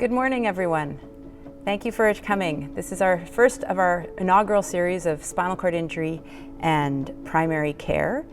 Good morning, everyone. Thank you for coming. This is our first of our inaugural series of spinal cord injury and primary care.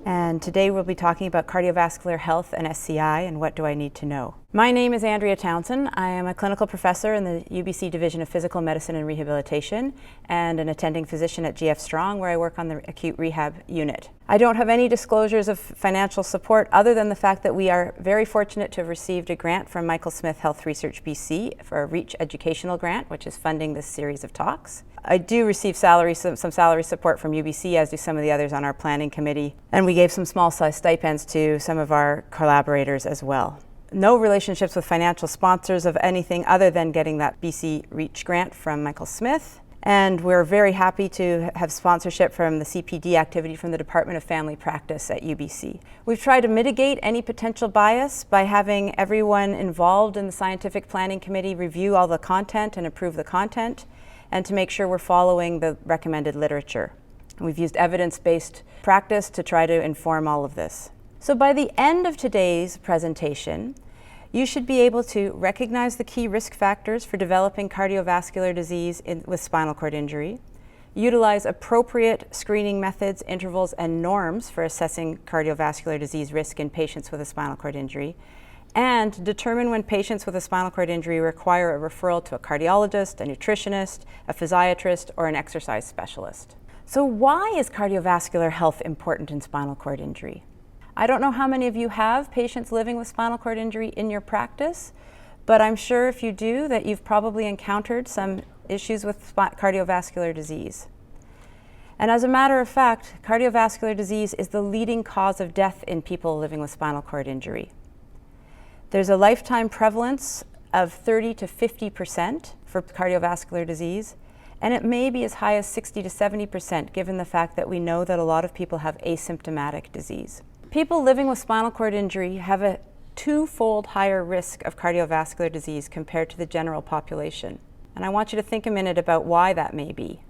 And today we'll be talking about cardiovascular health and SCI and what do I need to know. My name is Andrea Townsend. I am a clinical professor in the UBC Division of Physical Medicine and Rehabilitation and an attending physician at GF Strong, where I work on the acute rehab unit. I don't have any disclosures of financial support other than the fact that we are very fortunate to have received a grant from Michael Smith Health Research BC for a REACH educational grant, which is funding this series of talks. I do receive some salary support from UBC, as do some of the others on our planning committee, and we gave some small size stipends to some of our collaborators as well. No relationships with financial sponsors of anything other than getting that BC REACH grant from Michael Smith. And we're very happy to have sponsorship from the CPD activity from the Department of Family Practice at UBC. We've tried to mitigate any potential bias by having everyone involved in the scientific planning committee review all the content and approve the content, and to make sure we're following the recommended literature. We've used evidence-based practice to try to inform all of this. So by the end of today's presentation, you should be able to recognize the key risk factors for developing cardiovascular disease with spinal cord injury, utilize appropriate screening methods, intervals, and norms for assessing cardiovascular disease risk in patients with a spinal cord injury, and determine when patients with a spinal cord injury require a referral to a cardiologist, a nutritionist, a physiatrist, or an exercise specialist. So why is cardiovascular health important in spinal cord injury? I don't know how many of you have patients living with spinal cord injury in your practice, but I'm sure if you do that you've probably encountered some issues with cardiovascular disease. And as a matter of fact, cardiovascular disease is the leading cause of death in people living with spinal cord injury. There's a lifetime prevalence of 30 to 50% for cardiovascular disease, and it may be as high as 60 to 70% given the fact that we know that a lot of people have asymptomatic disease. People living with spinal cord injury have a twofold higher risk of cardiovascular disease compared to the general population. And I want you to think a minute about why that may be.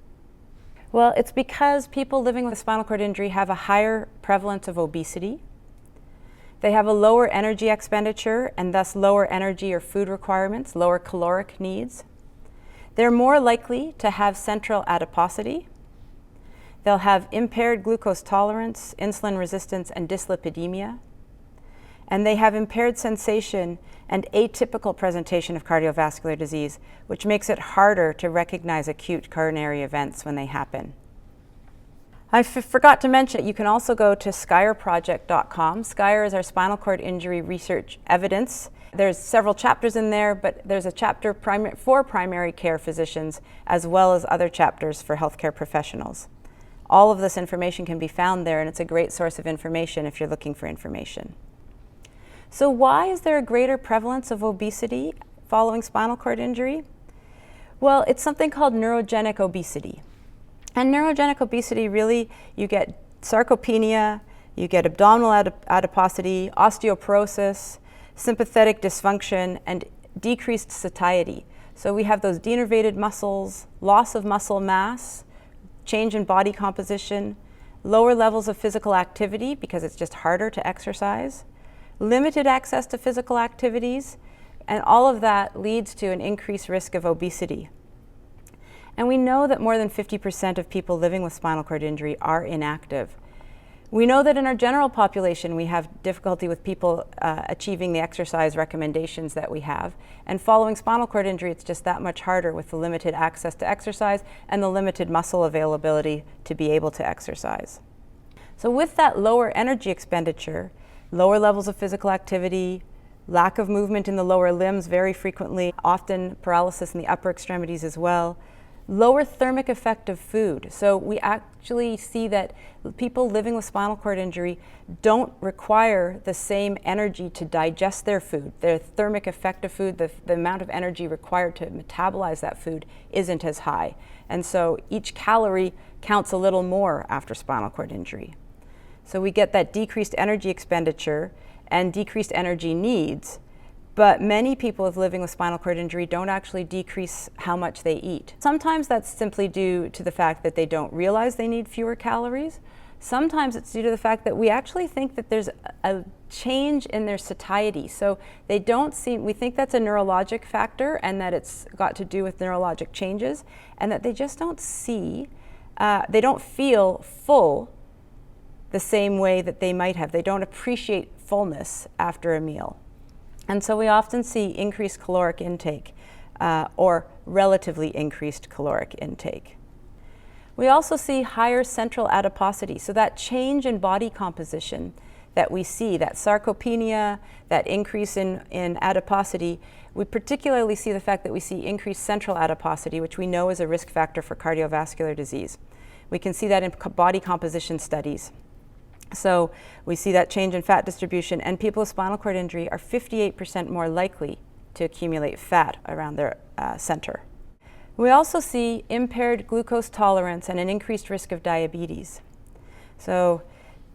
Well, it's because people living with spinal cord injury have a higher prevalence of obesity. They have a lower energy expenditure and thus lower energy or food requirements, lower caloric needs. They're more likely to have central adiposity. They'll have impaired glucose tolerance, insulin resistance, and dyslipidemia. And they have impaired sensation and atypical presentation of cardiovascular disease, which makes it harder to recognize acute coronary events when they happen. I forgot to mention, you can also go to SCIRE-project.com. SCIRE is our spinal cord injury research evidence. There's several chapters in there, but there's a chapter for primary care physicians as well as other chapters for healthcare professionals. All of this information can be found there, and it's a great source of information if you're looking for information. So why is there a greater prevalence of obesity following spinal cord injury? Well, it's something called neurogenic obesity. And neurogenic obesity, really, you get sarcopenia, you get abdominal adiposity, osteoporosis, sympathetic dysfunction, and decreased satiety. So we have those denervated muscles, loss of muscle mass, change in body composition, lower levels of physical activity because it's just harder to exercise, limited access to physical activities, and all of that leads to an increased risk of obesity. And we know that more than 50% of people living with spinal cord injury are inactive. We know that in our general population we have difficulty with people achieving the exercise recommendations that we have, and following spinal cord injury it's just that much harder with the limited access to exercise and the limited muscle availability to be able to exercise. So with that lower energy expenditure, lower levels of physical activity, lack of movement in the lower limbs very frequently, often paralysis in the upper extremities as well, lower thermic effect of food. So we actually see that people living with spinal cord injury don't require the same energy to digest their food. Their thermic effect of food, the amount of energy required to metabolize that food isn't as high. And so each calorie counts a little more after spinal cord injury. So we get that decreased energy expenditure and decreased energy needs. But many people living with spinal cord injury don't actually decrease how much they eat. Sometimes that's simply due to the fact that they don't realize they need fewer calories. Sometimes it's due to the fact that we actually think that there's a change in their satiety. So they don't seem, we think that's a neurologic factor and that it's got to do with neurologic changes, and that they just don't see, they don't feel full the same way that they might have. They don't appreciate fullness after a meal. And so we often see increased caloric intake or relatively increased caloric intake. We also see higher central adiposity, so that change in body composition that we see, that sarcopenia, that increase in adiposity, we particularly see the fact that we see increased central adiposity, which we know is a risk factor for cardiovascular disease. We can see that in body composition studies. So we see that change in fat distribution, and people with spinal cord injury are 58% more likely to accumulate fat around their center. We also see impaired glucose tolerance and an increased risk of diabetes. So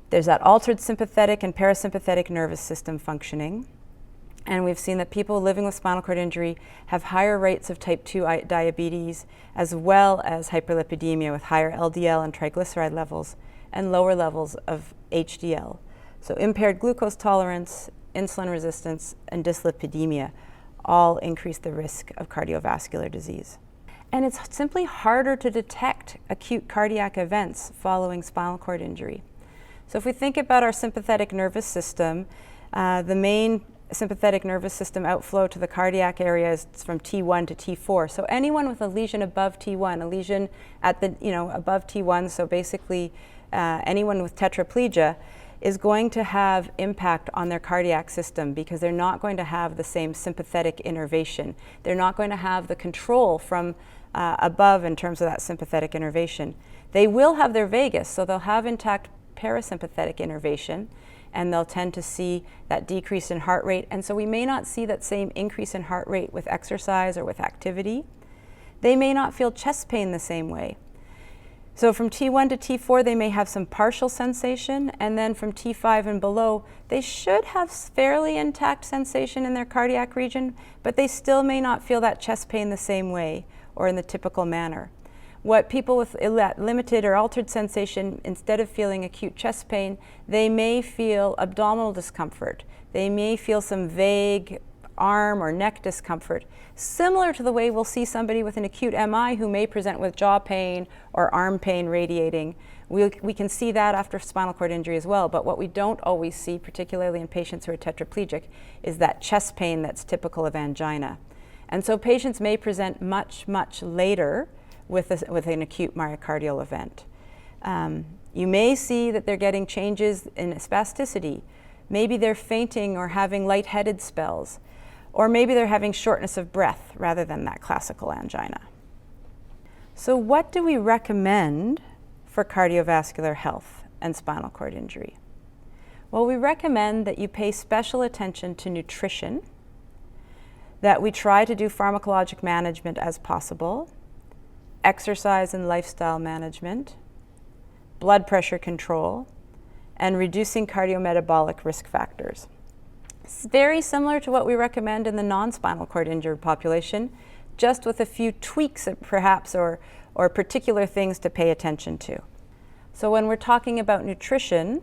there's that altered sympathetic and parasympathetic nervous system functioning. And we've seen that people living with spinal cord injury have higher rates of type 2 diabetes, as well as hyperlipidemia with higher LDL and triglyceride levels and lower levels of HDL. So impaired glucose tolerance, insulin resistance, and dyslipidemia all increase the risk of cardiovascular disease. And it's simply harder to detect acute cardiac events following spinal cord injury. So if we think about our sympathetic nervous system, the main sympathetic nervous system outflow to the cardiac area is from T1 to T4. So anyone with a lesion above T1, a lesion at the, above T1, so basically anyone with tetraplegia is going to have impact on their cardiac system because they're not going to have the same sympathetic innervation. They're not going to have the control from above in terms of that sympathetic innervation. They will have their vagus, so they'll have intact parasympathetic innervation, and they'll tend to see that decrease in heart rate. And so we may not see that same increase in heart rate with exercise or with activity. They may not feel chest pain the same way. So from T1 to T4, they may have some partial sensation, and then from T5 and below, they should have fairly intact sensation in their cardiac region, but they still may not feel that chest pain the same way or in the typical manner. What people with limited or altered sensation, instead of feeling acute chest pain, they may feel abdominal discomfort. They may feel some vague arm or neck discomfort, similar to the way we'll see somebody with an acute MI who may present with jaw pain or arm pain radiating. We can see that after spinal cord injury as well, but what we don't always see, particularly in patients who are tetraplegic, is that chest pain that's typical of angina. And so patients may present much, much later with an acute myocardial event. You may see that they're getting changes in spasticity. Maybe they're fainting or having lightheaded spells, or maybe they're having shortness of breath rather than that classical angina. So what do we recommend for cardiovascular health and spinal cord injury? Well, we recommend that you pay special attention to nutrition, that we try to do pharmacologic management as possible, exercise and lifestyle management, blood pressure control, and reducing cardiometabolic risk factors. It's very similar to what we recommend in the non-spinal cord injured population, just with a few tweaks perhaps or particular things to pay attention to. So when we're talking about nutrition,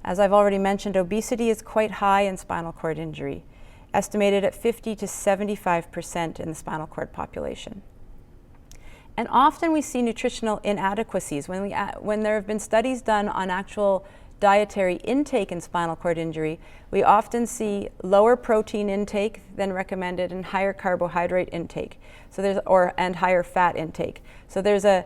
as I've already mentioned, obesity is quite high in spinal cord injury, estimated at 50 to 75% in the spinal cord population. And often we see nutritional inadequacies. When there have been studies done on actual dietary intake in spinal cord injury, we often see lower protein intake than recommended and higher carbohydrate intake. And higher fat intake. So there's a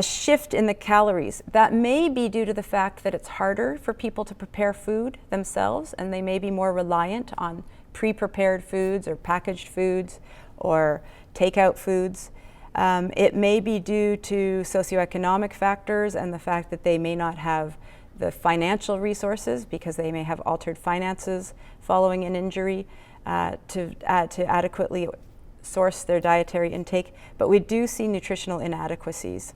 shift in the calories. That may be due to the fact that it's harder for people to prepare food themselves, and they may be more reliant on pre-prepared foods or packaged foods or takeout foods. It may be due to socioeconomic factors and the fact that they may not have the financial resources because they may have altered finances following an injury to adequately source their dietary intake, but we do see nutritional inadequacies.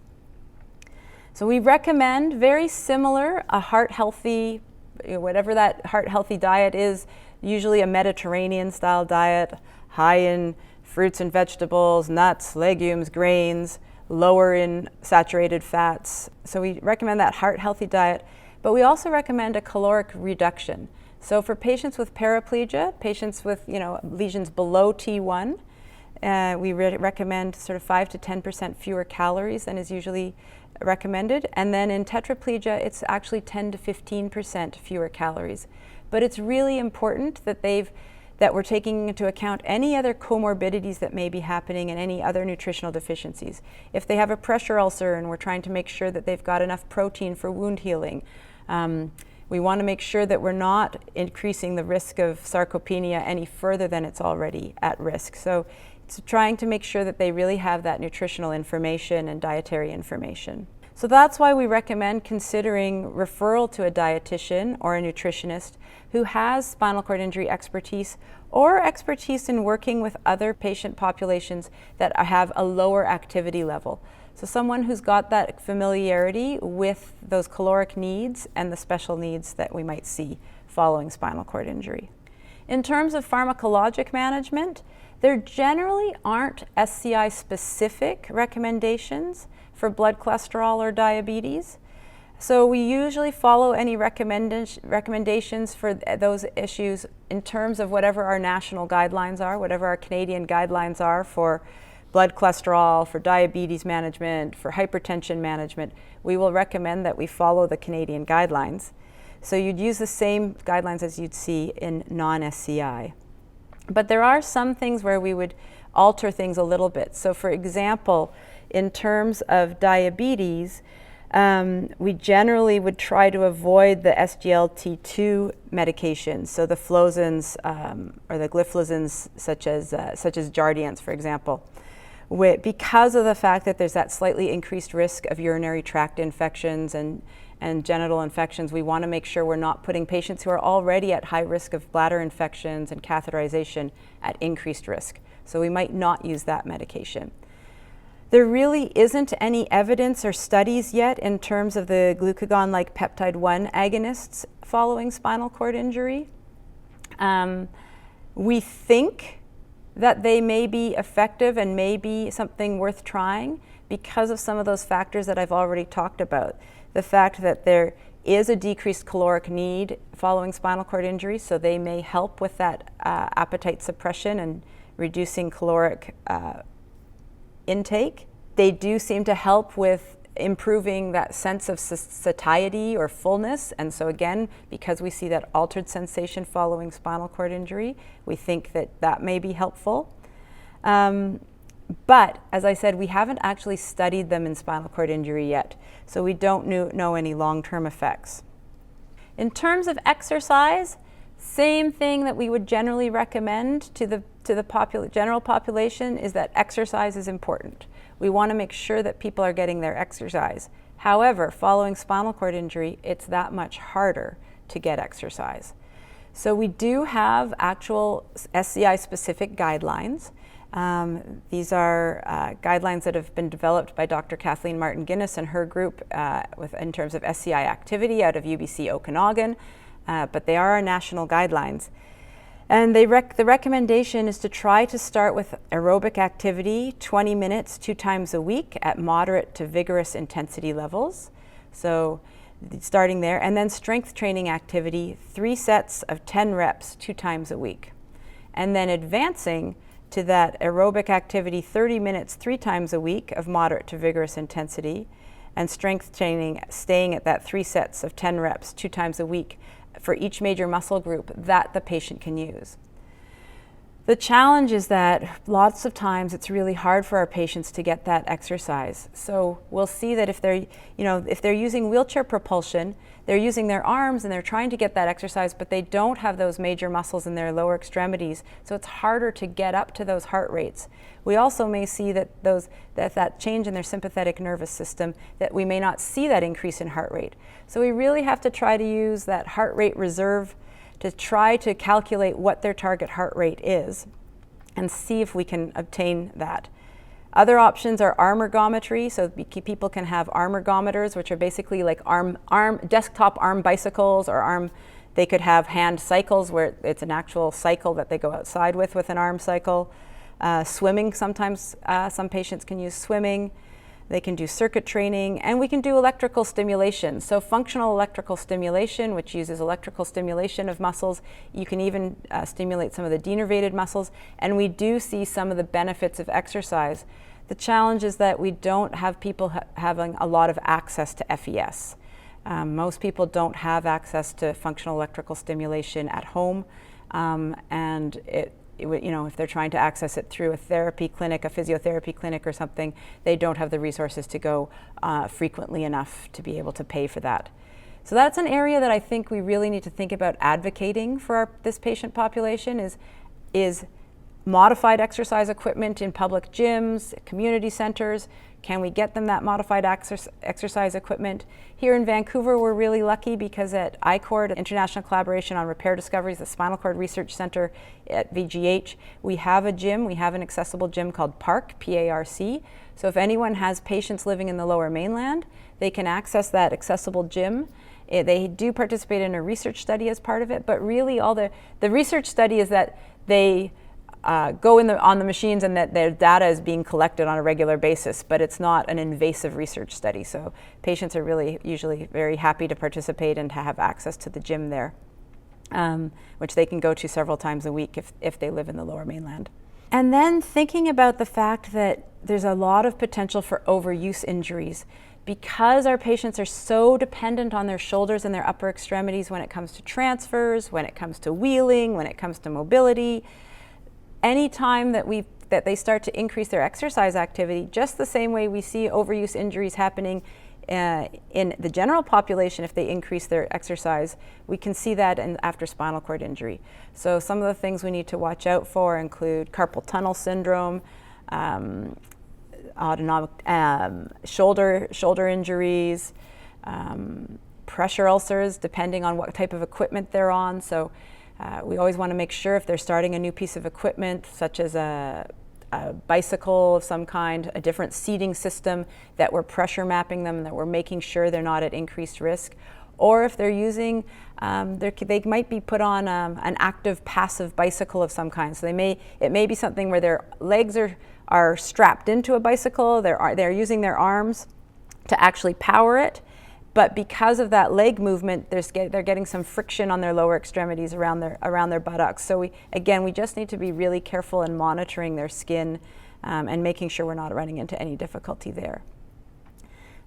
So we recommend very similar, a heart-healthy, whatever that heart-healthy diet is, usually a Mediterranean-style diet, high in fruits and vegetables, nuts, legumes, grains, lower in saturated fats. So we recommend that heart-healthy diet. but we also recommend a caloric reduction. So for patients with paraplegia, patients with lesions below T1, we recommend sort of 5 to 10% fewer calories than is usually recommended. And then in tetraplegia, it's actually 10 to 15% fewer calories. But it's really important that we're taking into account any other comorbidities that may be happening and any other nutritional deficiencies. If they have a pressure ulcer and we're trying to make sure that they've got enough protein for wound healing, we want to make sure that we're not increasing the risk of sarcopenia any further than it's already at risk. So it's trying to make sure that they really have that nutritional information and dietary information. So that's why we recommend considering referral to a dietitian or a nutritionist who has spinal cord injury expertise or expertise in working with other patient populations that have a lower activity level. So someone who's got that familiarity with those caloric needs and the special needs that we might see following spinal cord injury. In terms of pharmacologic management, there generally aren't SCI-specific recommendations for blood cholesterol or diabetes. So we usually follow any recommendations for those issues in terms of whatever our national guidelines are, whatever our Canadian guidelines are for blood cholesterol, for diabetes management, for hypertension management. We will recommend that we follow the Canadian guidelines. So you'd use the same guidelines as you'd see in non-SCI. But there are some things where we would alter things a little bit. So for example, in terms of diabetes, we generally would try to avoid the SGLT2 medications, so the flozins or the gliflozins, such as Jardiance, for example, because of the fact that there's that slightly increased risk of urinary tract infections and genital infections. We want to make sure we're not putting patients who are already at high risk of bladder infections and catheterization at increased risk. So we might not use that medication. There really isn't any evidence or studies yet in terms of the glucagon-like peptide-1 agonists following spinal cord injury. We think that they may be effective and may be something worth trying because of some of those factors that I've already talked about. The fact that there is a decreased caloric need following spinal cord injury, so they may help with that appetite suppression and reducing caloric intake. They do seem to help with improving that sense of satiety or fullness, and so again, because we see that altered sensation following spinal cord injury, we think that that may be helpful. But as I said, we haven't actually studied them in spinal cord injury yet, so we don't know any long-term effects. In terms of exercise, same thing that we would generally recommend to the general population is that exercise is important. We want to make sure that people are getting their exercise. However, following spinal cord injury, it's that much harder to get exercise. So we do have actual SCI-specific guidelines. These are guidelines that have been developed by Dr. Kathleen Martin-Guinness and her group in terms of SCI activity out of UBC Okanagan, but they are our national guidelines. And the recommendation is to try to start with aerobic activity, 20 minutes, 2 times a week at moderate to vigorous intensity levels. So starting there, and then strength training activity, 3 sets of 10 reps, 2 times a week. And then advancing to that aerobic activity, 30 minutes, 3 times a week of moderate to vigorous intensity, and strength training, staying at that 3 sets of 10 reps, 2 times a week, for each major muscle group that the patient can use. The challenge is that lots of times it's really hard for our patients to get that exercise. So we'll see that if they're using wheelchair propulsion, they're using their arms and they're trying to get that exercise, but they don't have those major muscles in their lower extremities, so it's harder to get up to those heart rates. We also may see that that change in their sympathetic nervous system, that we may not see that increase in heart rate. So we really have to try to use that heart rate reserve to try to calculate what their target heart rate is and see if we can obtain that. Other options are arm ergometry, so people can have arm ergometers, which are basically like desktop arm bicycles, or they could have hand cycles where it's an actual cycle that they go outside with an arm cycle. Swimming, sometimes some patients can use swimming. They can do circuit training, and we can do electrical stimulation. So functional electrical stimulation, which uses electrical stimulation of muscles. You can even stimulate some of the denervated muscles, and we do see some of the benefits of exercise. The challenge is that we don't have people having a lot of access to FES. Most people don't have access to functional electrical stimulation at home, and if they're trying to access it through a therapy clinic, a physiotherapy clinic or something, they don't have the resources to go frequently enough to be able to pay for that. So that's an area that I think we really need to think about advocating for this patient population is modified exercise equipment in public gyms, community centers. Can we get them that modified exercise equipment? Here in Vancouver, we're really lucky because at ICORD, International Collaboration on Repair Discoveries, the Spinal Cord Research Center at VGH, we have a gym, we have an accessible gym called PARC, P-A-R-C. So if anyone has patients living in the Lower Mainland, they can access that accessible gym. They do participate in a research study as part of it, but really all the research study is that they go on the machines and that their data is being collected on a regular basis, but it's not an invasive research study. So patients are really usually very happy to participate and to have access to the gym there, which they can go to several times a week if they live in the Lower Mainland. And then thinking about the fact that there's a lot of potential for overuse injuries because our patients are so dependent on their shoulders and their upper extremities when it comes to transfers, when it comes to wheeling, when it comes to mobility. Any time that they start to increase their exercise activity, just the same way we see overuse injuries happening in the general population if they increase their exercise, we can see that after spinal cord injury. So some of the things we need to watch out for include carpal tunnel syndrome, autonomic shoulder injuries, pressure ulcers, depending on what type of equipment they're on. So we always want to make sure if they're starting a new piece of equipment, such as a bicycle of some kind, a different seating system, that we're pressure mapping them, that we're making sure they're not at increased risk. Or if they're using, they might be put on an active passive bicycle of some kind. So it may be something where their legs are strapped into a bicycle, they're using their arms to actually power it. But because of that leg movement, they're getting some friction on their lower extremities around their buttocks. So we just need to be really careful in monitoring their skin and making sure we're not running into any difficulty there.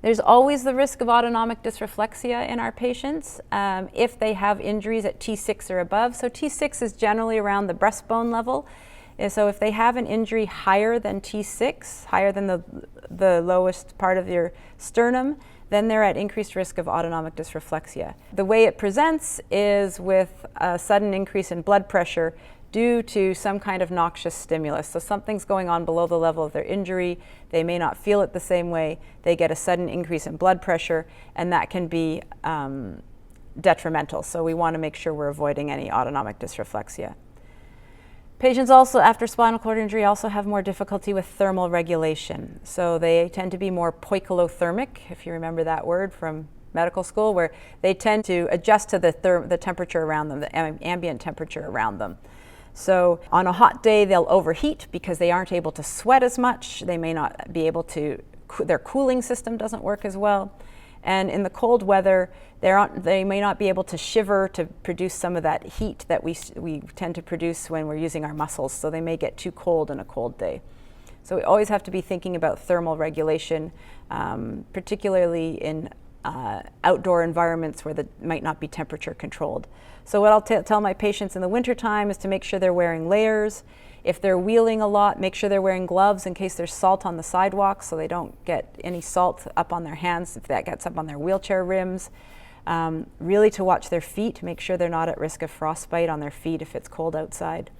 There's always the risk of autonomic dysreflexia in our patients if they have injuries at T6 or above. So T6 is generally around the breastbone level. And so if they have an injury higher than T6, higher than the lowest part of your sternum, then they're at increased risk of autonomic dysreflexia. The way it presents is with a sudden increase in blood pressure due to some kind of noxious stimulus. So something's going on below the level of their injury. They may not feel it the same way. They get a sudden increase in blood pressure, and that can be detrimental. So we want to make sure we're avoiding any autonomic dysreflexia. Patients also, after spinal cord injury, also have more difficulty with thermal regulation. So they tend to be more poikilothermic, if you remember that word from medical school, where they tend to adjust to the temperature around them, the ambient temperature around them. So on a hot day, they'll overheat because they aren't able to sweat as much. They may not be able to, their cooling system doesn't work as well. And in the cold weather, they may not be able to shiver to produce some of that heat that we tend to produce when we're using our muscles. So they may get too cold on a cold day. So we always have to be thinking about thermal regulation, particularly in outdoor environments where that might not be temperature controlled. So what I'll tell my patients in the wintertime is to make sure they're wearing layers. If they're wheeling a lot, make sure they're wearing gloves in case there's salt on the sidewalk so they don't get any salt up on their hands if that gets up on their wheelchair rims. Really to watch their feet, make sure they're not at risk of frostbite on their feet if it's cold outside.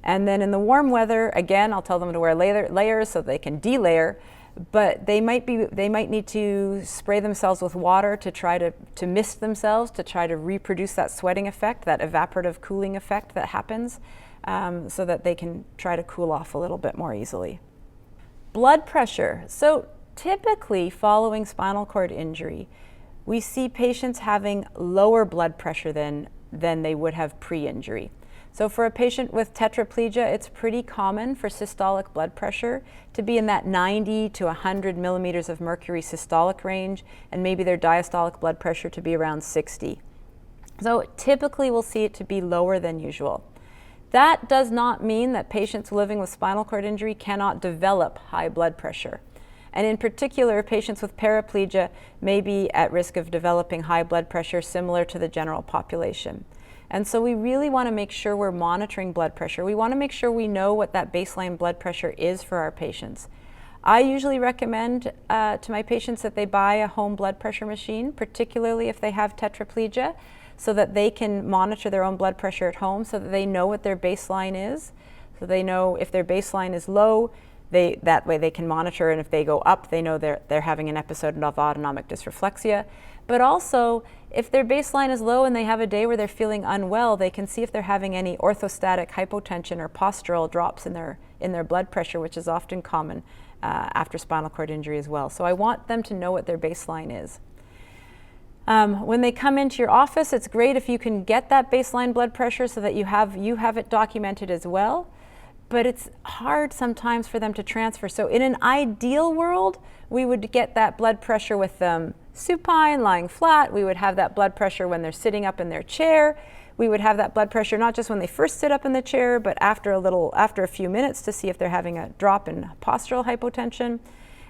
And then in the warm weather, again, I'll tell them to wear layers so they can delayer, but they might need to spray themselves with water to try to mist themselves, to try to reproduce that sweating effect, that evaporative cooling effect that happens. So that they can try to cool off a little bit more easily. Blood pressure. So typically following spinal cord injury, we see patients having lower blood pressure than they would have pre-injury. So for a patient with tetraplegia, it's pretty common for systolic blood pressure to be in that 90 to 100 millimeters of mercury systolic range, and maybe their diastolic blood pressure to be around 60. So typically we'll see it to be lower than usual. That does not mean that patients living with spinal cord injury cannot develop high blood pressure. And in particular, patients with paraplegia may be at risk of developing high blood pressure similar to the general population. And so we really want to make sure we're monitoring blood pressure. We want to make sure we know what that baseline blood pressure is for our patients. I usually recommend to my patients that they buy a home blood pressure machine, particularly if they have tetraplegia, so that they can monitor their own blood pressure at home, so that they know what their baseline is. So they know if their baseline is low, that way they can monitor, and if they go up, they know they're having an episode of autonomic dysreflexia. But also, if their baseline is low and they have a day where they're feeling unwell, they can see if they're having any orthostatic hypotension or postural drops in their blood pressure, which is often common after spinal cord injury as well. So I want them to know what their baseline is. When they come into your office, it's great if you can get that baseline blood pressure so that you have it documented as well. But it's hard sometimes for them to transfer. So in an ideal world, we would get that blood pressure with them supine, lying flat. We would have that blood pressure when they're sitting up in their chair. We would have that blood pressure not just when they first sit up in the chair, but after a few minutes to see if they're having a drop in postural hypotension.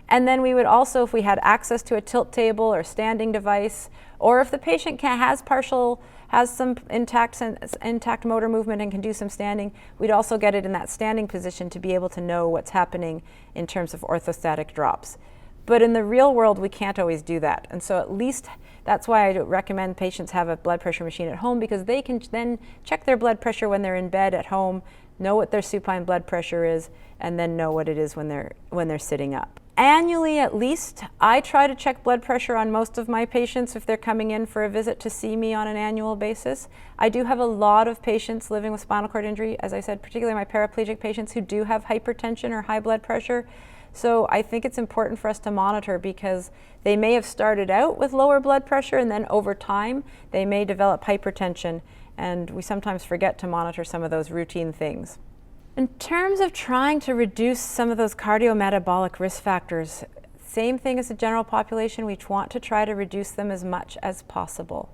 And then we would also, if we had access to a tilt table or standing device, or if the patient has some intact motor movement and can do some standing, we'd also get it in that standing position to be able to know what's happening in terms of orthostatic drops. But in the real world, we can't always do that. And so at least that's why I recommend patients have a blood pressure machine at home, because they can then check their blood pressure when they're in bed at home, know what their supine blood pressure is, and then know what it is when they're sitting up. Annually, at least, I try to check blood pressure on most of my patients if they're coming in for a visit to see me on an annual basis. I do have a lot of patients living with spinal cord injury, as I said, particularly my paraplegic patients who do have hypertension or high blood pressure. So I think it's important for us to monitor, because they may have started out with lower blood pressure and then over time they may develop hypertension, and we sometimes forget to monitor some of those routine things. In terms of trying to reduce some of those cardiometabolic risk factors, same thing as the general population, we want to try to reduce them as much as possible.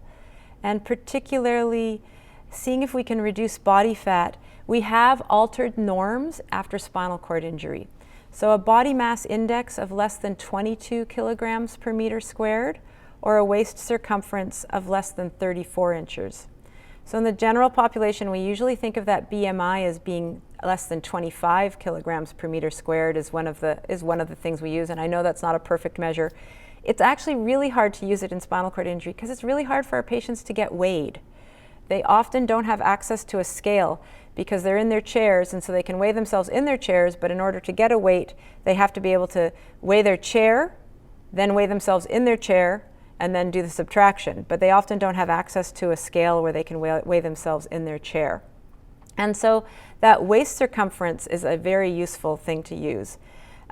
And particularly seeing if we can reduce body fat. We have altered norms after spinal cord injury. So a body mass index of less than 22 kilograms per meter squared, or a waist circumference of less than 34 inches. So in the general population, we usually think of that BMI as being less than 25 kilograms per meter squared is one of the things we use. And I know that's not a perfect measure. It's actually really hard to use it in spinal cord injury, because it's really hard for our patients to get weighed. They often don't have access to a scale because they're in their chairs, and so they can weigh themselves in their chairs, but in order to get a weight, they have to be able to weigh their chair, then weigh themselves in their chair, and then do the subtraction. But they often don't have access to a scale where they can weigh themselves in their chair. And so that waist circumference is a very useful thing to use.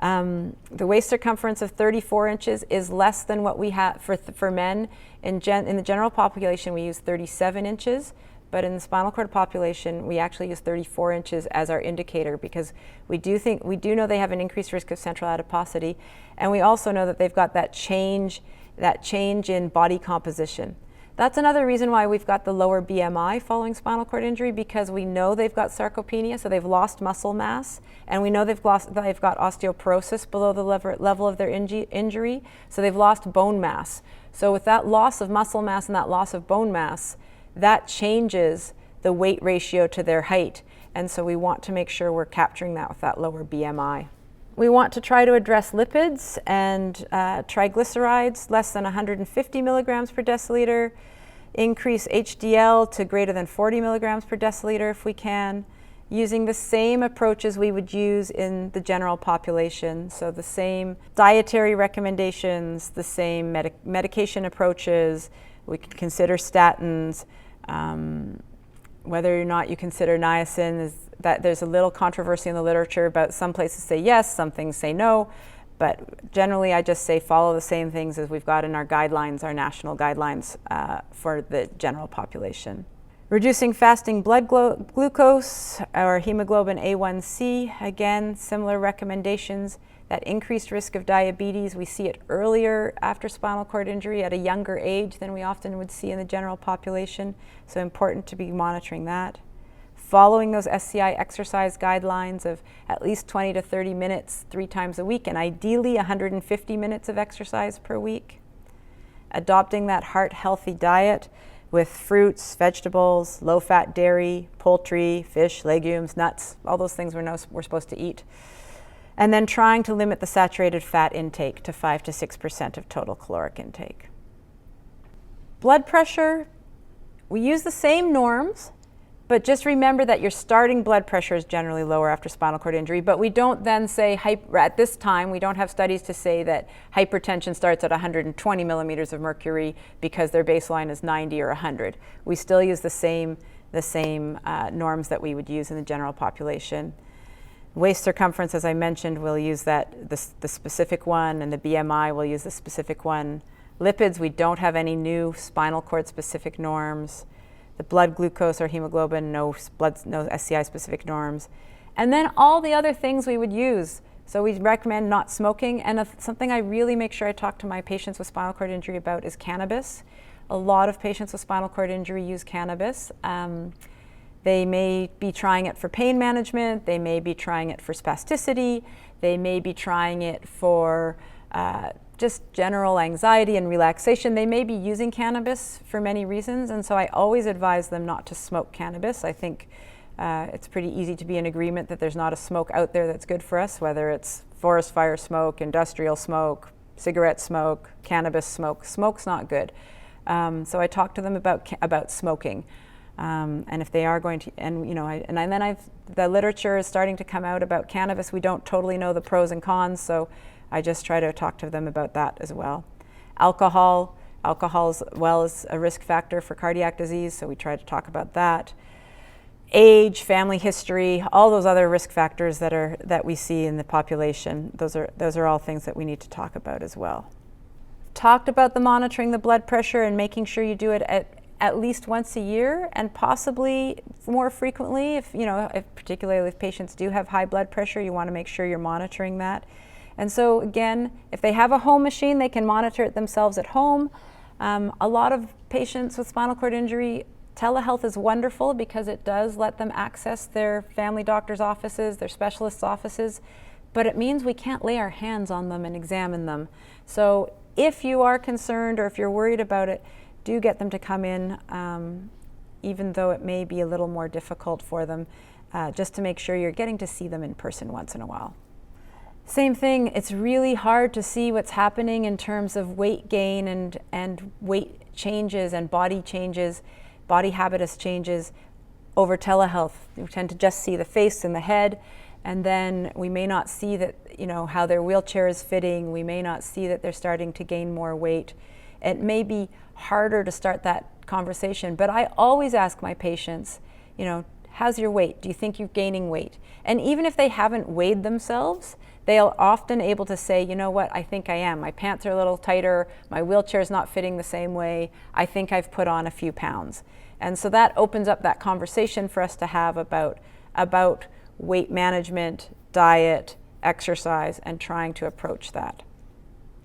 The waist circumference of 34 inches is less than what we have for men. In the general population, we use 37 inches, but in the spinal cord population, we actually use 34 inches as our indicator, because we do know they have an increased risk of central adiposity, and we also know that they've got that change in body composition. That's another reason why we've got the lower BMI following spinal cord injury, because we know they've got sarcopenia, so they've lost muscle mass, and we know they've got osteoporosis below the level of their injury, so they've lost bone mass. So with that loss of muscle mass and that loss of bone mass, that changes the weight ratio to their height, and so we want to make sure we're capturing that with that lower BMI. We want to try to address lipids and triglycerides less than 150 milligrams per deciliter, increase HDL to greater than 40 milligrams per deciliter if we can, using the same approaches we would use in the general population. So the same dietary recommendations, the same medication approaches. We can consider statins. Whether or not you consider niacin, is that there's a little controversy in the literature about some places say yes, some things say no, but generally I just say follow the same things as we've got in our guidelines, our national guidelines for the general population. Reducing fasting blood glucose or hemoglobin A1C, again, similar recommendations. That increased risk of diabetes, we see it earlier after spinal cord injury at a younger age than we often would see in the general population, so important to be monitoring that. Following those SCI exercise guidelines of at least 20 to 30 minutes 3 times a week, and ideally 150 minutes of exercise per week. Adopting that heart-healthy diet with fruits, vegetables, low-fat dairy, poultry, fish, legumes, nuts, all those things we're supposed to eat. And then trying to limit the saturated fat intake to 5 to 6% of total caloric intake. Blood pressure, we use the same norms, but just remember that your starting blood pressure is generally lower after spinal cord injury, but we don't then say, at this time, we don't have studies to say that hypertension starts at 120 millimeters of mercury because their baseline is 90 or 100. We still use the same norms that we would use in the general population. Waist circumference, as I mentioned, we'll use the specific one, and the BMI, we'll use the specific one. Lipids, we don't have any new spinal cord specific norms. The blood glucose or hemoglobin, no SCI specific norms. And then all the other things we would use. So we recommend not smoking, and something I really make sure I talk to my patients with spinal cord injury about is cannabis. A lot of patients with spinal cord injury use cannabis. They may be trying it for pain management, they may be trying it for spasticity, they may be trying it for just general anxiety and relaxation. They may be using cannabis for many reasons, and so I always advise them not to smoke cannabis. I think it's pretty easy to be in agreement that there's not a smoke out there that's good for us, whether it's forest fire smoke, industrial smoke, cigarette smoke, cannabis smoke. Smoke's not good. So I talk to them about smoking. And if they are going to, the literature is starting to come out about cannabis. We don't totally know the pros and cons, so I just try to talk to them about that as well. Alcohol as well is a risk factor for cardiac disease, so we try to talk about that. Age, family history, all those other risk factors that we see in the population, those are all things that we need to talk about as well. Talked about the monitoring the blood pressure and making sure you do it at least once a year, and possibly more frequently particularly if patients do have high blood pressure, you want to make sure you're monitoring that. And so again, if they have a home machine, they can monitor it themselves at home. A lot of patients with spinal cord injury, telehealth is wonderful because it does let them access their family doctor's offices, their specialists' offices, but it means we can't lay our hands on them and examine them. So if you are concerned or if you're worried about it, do get them to come in, even though it may be a little more difficult for them, just to make sure you're getting to see them in person once in a while. Same thing, it's really hard to see what's happening in terms of weight gain and weight changes and body changes, body habitus changes over telehealth. We tend to just see the face and the head, and then we may not see that, how their wheelchair is fitting. We may not see that they're starting to gain more weight. It may be harder to start that conversation, but I always ask my patients, how's your weight? Do you think you're gaining weight? And even if they haven't weighed themselves, they are often able to say, you know what, I think I am. My pants are a little tighter, my wheelchair is not fitting the same way, I think I've put on a few pounds. And so that opens up that conversation for us to have about weight management, diet, exercise, and trying to approach that.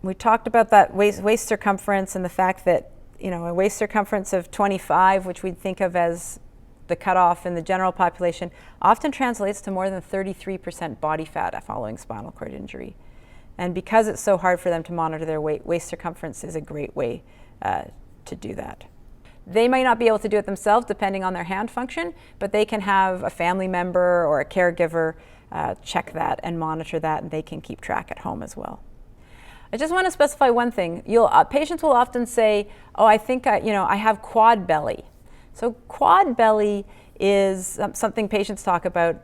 We talked about that waist circumference and the fact that, a waist circumference of 25, which we'd think of as the cutoff in the general population, often translates to more than 33% body fat following spinal cord injury. And because it's so hard for them to monitor their weight, waist circumference is a great way to do that. They might not be able to do it themselves depending on their hand function, but they can have a family member or a caregiver check that and monitor that, and they can keep track at home as well. I just want to specify one thing. Patients will often say, oh, I think I have quad belly. So quad belly is something patients talk about.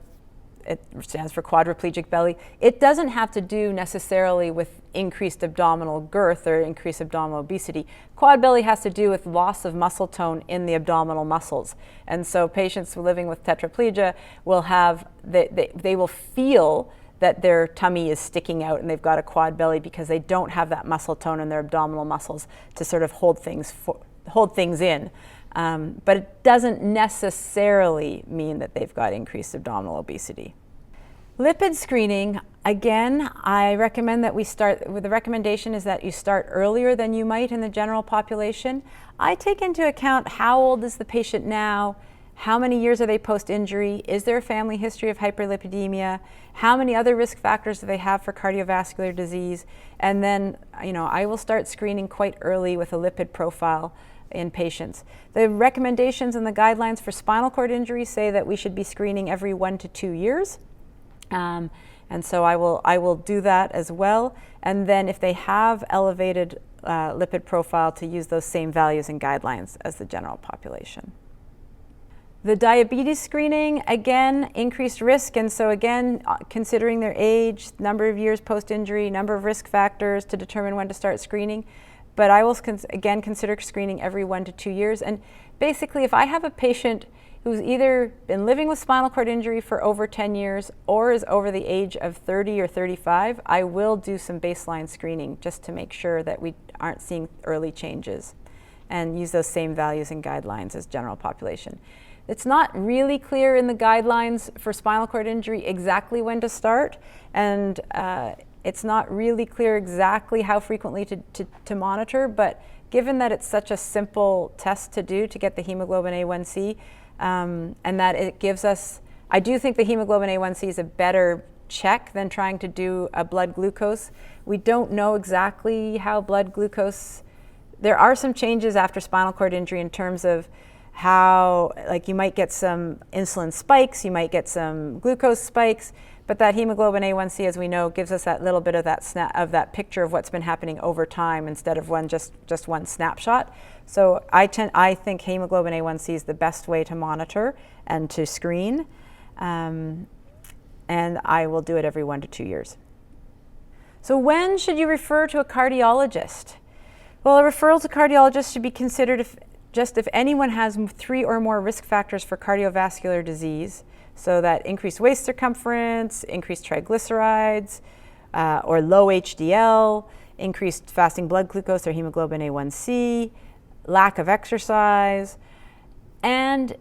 It stands for quadriplegic belly. It doesn't have to do necessarily with increased abdominal girth or increased abdominal obesity. Quad belly has to do with loss of muscle tone in the abdominal muscles. And so patients living with tetraplegia will have, they will feel that their tummy is sticking out and they've got a quad belly because they don't have that muscle tone in their abdominal muscles to sort of hold things in. But it doesn't necessarily mean that they've got increased abdominal obesity. Lipid screening, again, I recommend that we start, the recommendation is that you start earlier than you might in the general population. I take into account how old is the patient now, how many years are they post-injury, is there a family history of hyperlipidemia, how many other risk factors do they have for cardiovascular disease, and then I will start screening quite early with a lipid profile in patients. The recommendations and the guidelines for spinal cord injury say that we should be screening every 1 to 2 years. And so I will do that as well. And then if they have elevated lipid profile, to use those same values and guidelines as the general population. The diabetes screening, again, increased risk. And so again, considering their age, number of years post-injury, number of risk factors to determine when to start screening. But I will again consider screening every 1 to 2 years. And basically, if I have a patient who's either been living with spinal cord injury for over 10 years or is over the age of 30 or 35, I will do some baseline screening just to make sure that we aren't seeing early changes, and use those same values and guidelines as general population. It's not really clear in the guidelines for spinal cord injury exactly when to start, and it's not really clear exactly how frequently to monitor, but given that it's such a simple test to do to get the hemoglobin A1C, and that it gives us, I do think the hemoglobin A1C is a better check than trying to do a blood glucose. We don't know exactly how blood glucose, there are some changes after spinal cord injury in terms of how, like, you might get some insulin spikes, you might get some glucose spikes, but that hemoglobin A1C, as we know, gives us that little bit of that picture of what's been happening over time instead of just one snapshot. So I think hemoglobin A1C is the best way to monitor and to screen, and I will do it every 1 to 2 years. So when should you refer to a cardiologist? Well, a referral to cardiologist should be considered if anyone has 3 or more risk factors for cardiovascular disease. So that increased waist circumference, increased triglycerides, or low HDL, increased fasting blood glucose or hemoglobin A1C, lack of exercise, and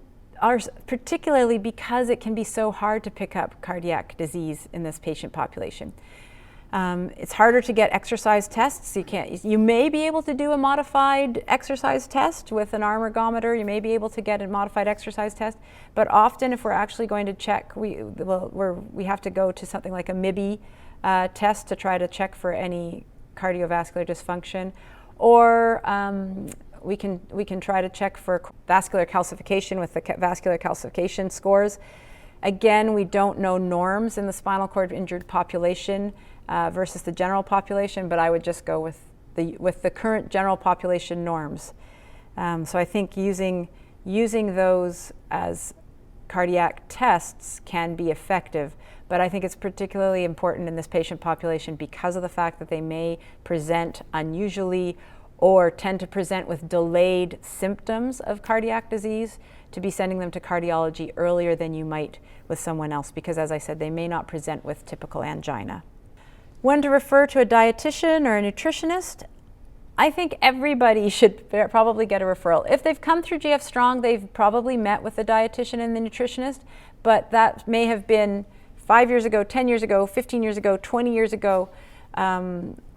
particularly because it can be so hard to pick up cardiac disease in this patient population. It's harder to get exercise tests. You may be able to do a modified exercise test with an arm ergometer. You may be able to get a modified exercise test, but often if we're actually going to check, we have to go to something like a MIBI test to try to check for any cardiovascular dysfunction, or we can try to check for vascular calcification with the vascular calcification scores. Again, we don't know norms in the spinal cord injured population versus the general population, but I would just go with the current general population norms. So I think using those as cardiac tests can be effective, but I think it's particularly important in this patient population because of the fact that they may present unusually or tend to present with delayed symptoms of cardiac disease, to be sending them to cardiology earlier than you might with someone else, because as I said, they may not present with typical angina. When to refer to a dietitian or a nutritionist? I think everybody should probably get a referral. If they've come through GF Strong, they've probably met with the dietitian and the nutritionist, but that may have been 5 years ago, 10 years ago, 15 years ago, 20 years ago.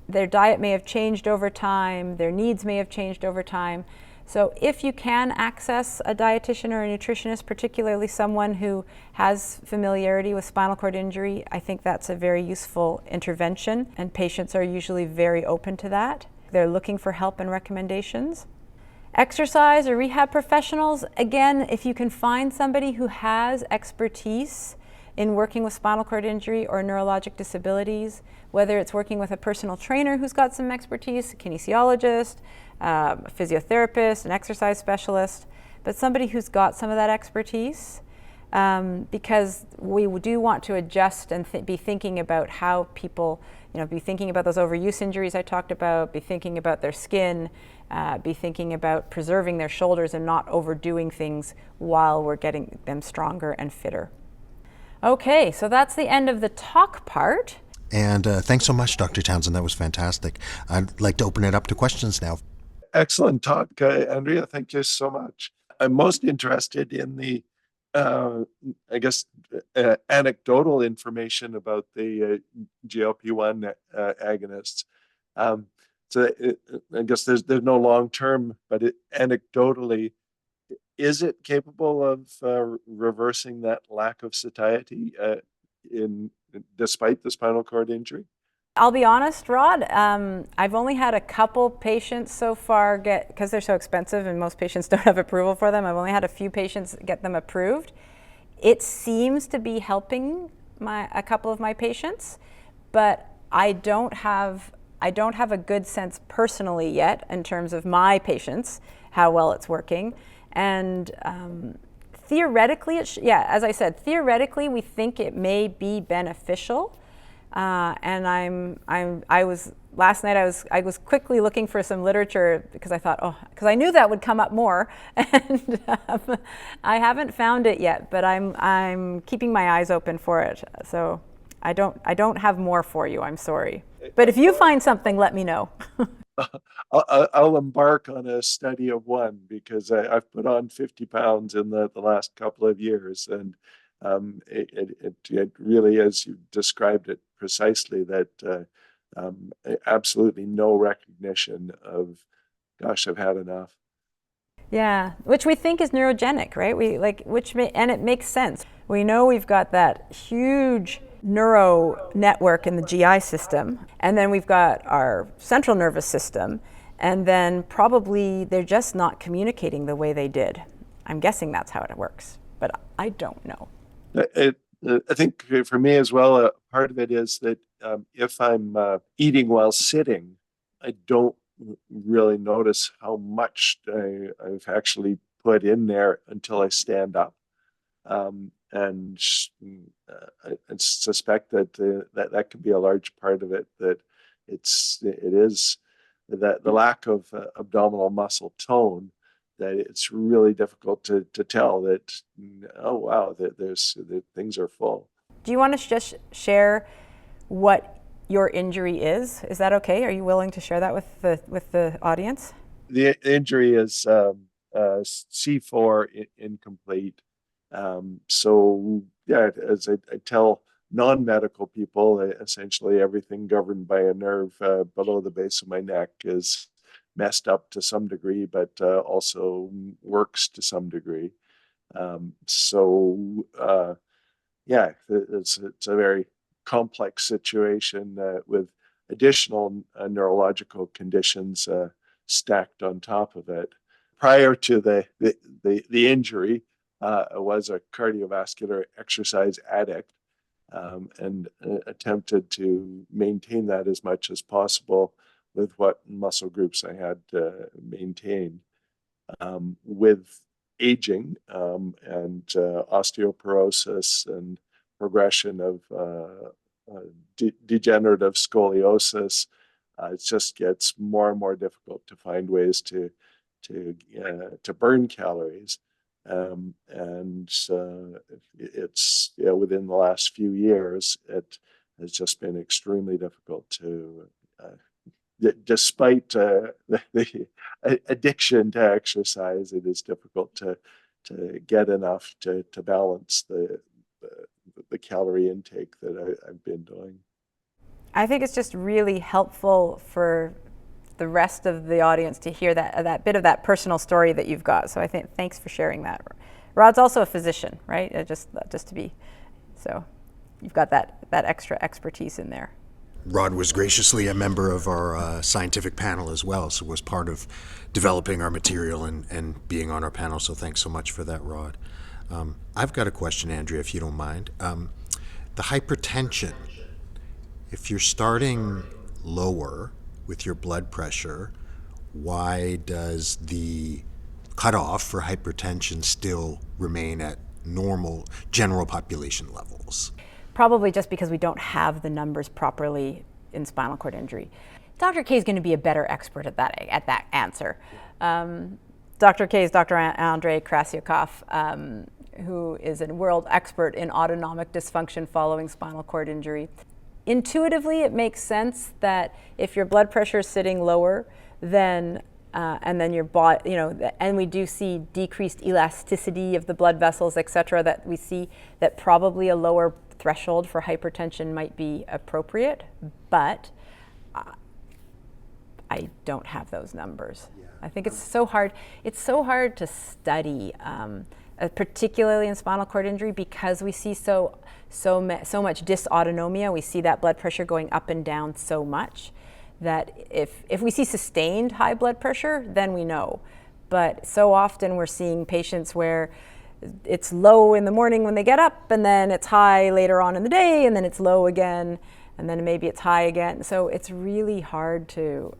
Their diet may have changed over time, their needs may have changed over time. So if you can access a dietitian or a nutritionist, particularly someone who has familiarity with spinal cord injury, I think that's a very useful intervention, and patients are usually very open to that. They're looking for help and recommendations. Exercise or rehab professionals, again, if you can find somebody who has expertise in working with spinal cord injury or neurologic disabilities, whether it's working with a personal trainer who's got some expertise, a kinesiologist, a physiotherapist, an exercise specialist, but somebody who's got some of that expertise, because we do want to adjust and be thinking about how people, be thinking about those overuse injuries I talked about, be thinking about their skin, be thinking about preserving their shoulders and not overdoing things while we're getting them stronger and fitter. Okay, so that's the end of the talk part. And thanks so much, Dr. Townsend. That was fantastic. I'd like to open it up to questions now. Excellent talk, Andrea. Thank you so much. I'm most interested in the, I guess, anecdotal information about the GLP-1 agonists. Um, I guess there's no long term, but anecdotally, is it capable of reversing that lack of satiety in despite the spinal cord injury? I'll be honest, Rod, I've only had a couple patients so far because they're so expensive and most patients don't have approval for them, I've only had a few patients get them approved. It seems to be helping a couple of my patients, but I don't have a good sense personally yet in terms of my patients, how well it's working. And theoretically, as I said, theoretically we think it may be beneficial. And last night I was quickly looking for some literature because I thought, because I knew that would come up more, and I haven't found it yet, but I'm keeping my eyes open for it. So I don't have more for you. I'm sorry, but if you find something, let me know. I'll embark on a study of one because I've put on 50 pounds in the last couple of years, and it really, as you described it precisely, that absolutely no recognition of, gosh, I've had enough. Yeah, which we think is neurogenic, right? And it makes sense. We know we've got that huge neuro network in the GI system, and then we've got our central nervous system, and then probably they're just not communicating the way they did. I'm guessing that's how it works, but I don't know. I think for me as well, part of it is that if I'm eating while sitting, I don't really notice how much I've actually put in there until I stand up. And I suspect that that could be a large part of it, that it is that the lack of abdominal muscle tone, that it's really difficult to tell that, oh wow, that things are full. Do you want to just share what your injury is? Is that okay? Are you willing to share that with the audience? The injury is C4 incomplete. So yeah, as I tell non-medical people, essentially everything governed by a nerve below the base of my neck is messed up to some degree, but also works to some degree. Yeah, it's a very complex situation with additional neurological conditions stacked on top of it. Prior to the injury, I was a cardiovascular exercise addict, and attempted to maintain that as much as possible with what muscle groups I had maintained. With aging and osteoporosis and progression of degenerative scoliosis, it just gets more and more difficult to find ways to burn calories. It's within the last few years, it has just been extremely difficult to, despite the addiction to exercise, it is difficult to get enough to balance the calorie intake that I've been doing. I think it's just really helpful for the rest of the audience to hear that bit of that personal story that you've got. So I think thanks for sharing that. Rod's also a physician, right? Just to be, so you've got that extra expertise in there. Rod was graciously a member of our scientific panel as well, so was part of developing our material and being on our panel. So thanks so much for that, Rod. I've got a question, Andrea, if you don't mind. The hypertension, if you're starting lower with your blood pressure, why does the cutoff for hypertension still remain at normal general population levels? Probably just because we don't have the numbers properly in spinal cord injury. Dr. K is going to be a better expert at that answer. Dr. K is Dr. Andrei Krasyakov, who is a world expert in autonomic dysfunction following spinal cord injury. Intuitively, it makes sense that if your blood pressure is sitting lower, then and then your body, and we do see decreased elasticity of the blood vessels, et cetera, that we see that probably a lower threshold for hypertension might be appropriate, but I don't have those numbers. Yeah. I think it's so hard. It's so hard to study, particularly in spinal cord injury, because we see so much dysautonomia. We see that blood pressure going up and down so much that if we see sustained high blood pressure, then we know. But so often we're seeing patients where it's low in the morning when they get up, and then it's high later on in the day, and then it's low again, and then maybe it's high again. So it's really hard to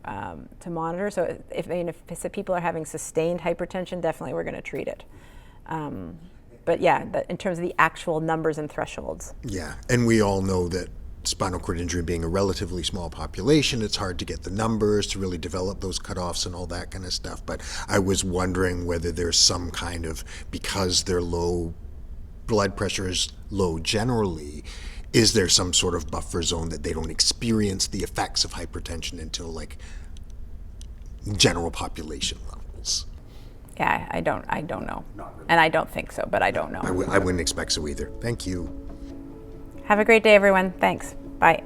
monitor. So if people are having sustained hypertension, definitely we're going to treat it. But yeah, in terms of the actual numbers and thresholds. Yeah, and we all know that spinal cord injury being a relatively small population, it's hard to get the numbers to really develop those cutoffs and all that kind of stuff. But I was wondering whether there's some kind of, because their low blood pressure is low generally, is there some sort of buffer zone that they don't experience the effects of hypertension until like general population levels? Yeah, I don't know. And I don't think so, but I don't know. I wouldn't expect so either. Thank you. Have a great day, everyone. Thanks. Bye.